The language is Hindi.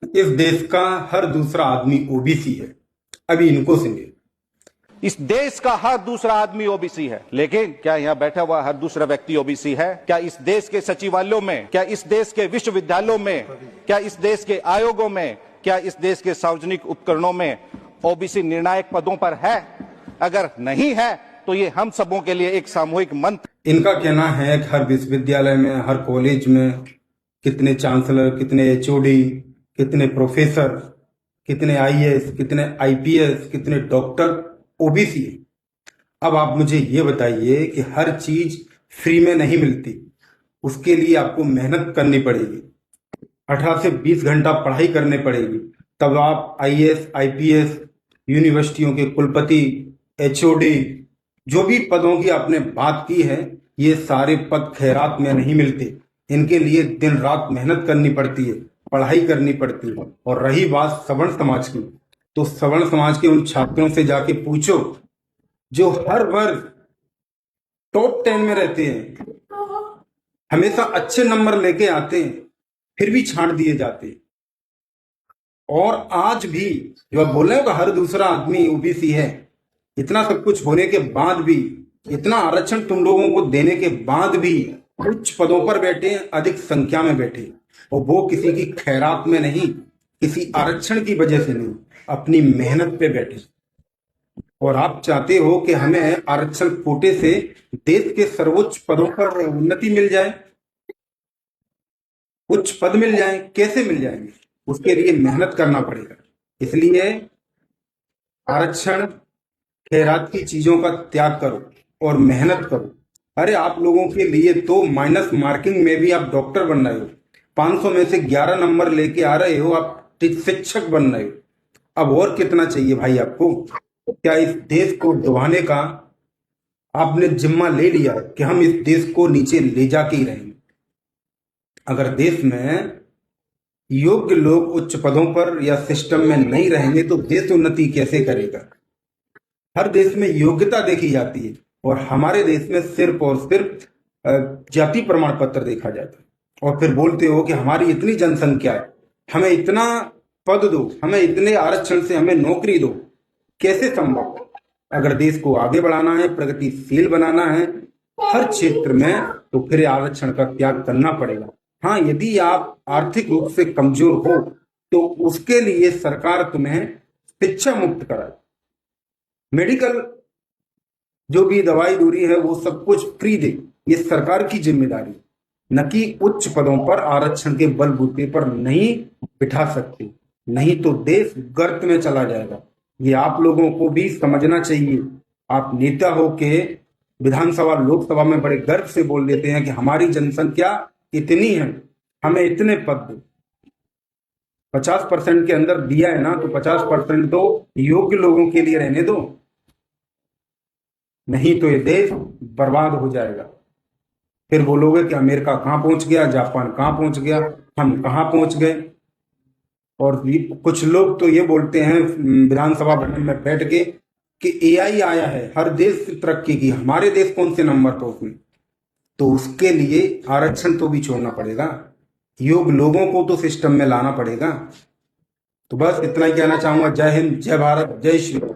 इस देश का हर दूसरा आदमी ओबीसी है। अभी इनको सुनिए। इस देश का हर दूसरा आदमी ओबीसी है, लेकिन क्या यहाँ बैठा हुआ हर दूसरा व्यक्ति ओबीसी है? क्या इस देश के सचिवालयों में, क्या इस देश के विश्वविद्यालयों में, क्या इस देश के आयोगों में, क्या इस देश के सार्वजनिक उपकरणों में ओबीसी निर्णायक पदों पर है? अगर नहीं है तो ये हम सबों के लिए एक सामूहिक मंत्र। इनका कहना है कि हर विश्वविद्यालय में, हर कॉलेज में कितने चांसलर, कितने एचओडी, कितने प्रोफेसर, कितने आईएएस, कितने आईपीएस, कितने डॉक्टर ओबीसी है। अब आप मुझे ये बताइए कि हर चीज फ्री में नहीं मिलती, उसके लिए आपको मेहनत करनी पड़ेगी, 18 से 20 घंटा पढ़ाई करनी पड़ेगी, तब आप आईएएस, आईपीएस, यूनिवर्सिटियों के कुलपति, एचओडी, जो भी पदों की आपने बात की है, ये सारे पद खैरात में नहीं मिलते। इनके लिए दिन रात मेहनत करनी पड़ती है, पढ़ाई करनी पड़ती है। और रही बात सवर्ण समाज की, तो सवर्ण समाज के उन छात्रों से जाके पूछो जो हर वर्ष टॉप 10 में रहते हैं, हमेशा अच्छे नंबर लेके आते हैं, फिर भी छांट दिए जाते हैं। और आज भी जो आप बोल रहे हो कि हर दूसरा आदमी ओबीसी है, इतना सब कुछ होने के बाद भी, इतना आरक्षण तुम लोगों को देने के बाद भी उच्च पदों पर बैठे हैं, अधिक संख्या में बैठे, और वो किसी की खैरात में नहीं, किसी आरक्षण की वजह से नहीं, अपनी मेहनत पे बैठे। और आप चाहते हो कि हमें आरक्षण कोटे से देश के सर्वोच्च पदों पर उन्नति मिल जाए, उच्च पद मिल जाए। कैसे मिल जाएंगे? उसके लिए मेहनत करना पड़ेगा। इसलिए आरक्षण, खैरात की चीजों का त्याग करो और मेहनत करो। अरे आप लोगों के लिए तो माइनस मार्किंग में भी आप डॉक्टर बन रहे हो, 500 में से 11 नंबर लेके आ रहे हो, आप शिक्षक बन रहे हो। अब और कितना चाहिए भाई आपको? क्या इस देश को डुबाने का आपने जिम्मा ले लिया है कि हम इस देश को नीचे ले जाके ही रहेंगे? अगर देश में योग्य लोग उच्च पदों पर या सिस्टम में नहीं रहेंगे तो देश उन्नति कैसे करेगा? हर देश में योग्यता देखी जाती है, और हमारे देश में सिर्फ और सिर्फ जाति प्रमाण पत्र देखा जाता है। और फिर बोलते हो कि हमारी इतनी जनसंख्या है, हमें इतना पद दो, हमें इतने आरक्षण से हमें नौकरी दो। कैसे संभव? अगर देश को आगे बढ़ाना है, प्रगतिशील बनाना है हर क्षेत्र में, तो फिर आरक्षण का त्याग करना पड़ेगा। हाँ, यदि आप आर्थिक रूप से कमजोर हो तो उसके लिए सरकार तुम्हें शिक्षा मुक्त कराए, मेडिकल जो भी दवाई दूरी है वो सब कुछ फ्री दे। ये सरकार की जिम्मेदारी, न कि उच्च पदों पर आरक्षण के बलबूते पर नहीं बिठा सकते, नहीं तो देश गर्त में चला जाएगा। ये आप लोगों को भी समझना चाहिए। आप नेता हो के विधानसभा, लोकसभा में बड़े गर्व से बोल देते हैं कि हमारी जनसंख्या इतनी है, हमें इतने पद दो। 50% के अंदर दिया है ना, तो 50% तो योग्य लोगों के लिए रहने दो, नहीं तो ये देश बर्बाद हो जाएगा। फिर बोलोगे कि अमेरिका कहाँ पहुंच गया, जापान कहाँ पहुंच गया, हम कहाँ पहुंच गए। और कुछ लोग तो ये बोलते हैं विधानसभा भवन में बैठ के कि एआई आया है, हर देश तरक्की की, हमारे देश कौन से नंबर पर उसमें? तो उसके लिए आरक्षण तो भी छोड़ना पड़ेगा, योग्य लोगों को तो सिस्टम में लाना पड़ेगा। तो बस इतना ही कहना चाहूंगा। जय हिंद, जय भारत, जय श्री राम।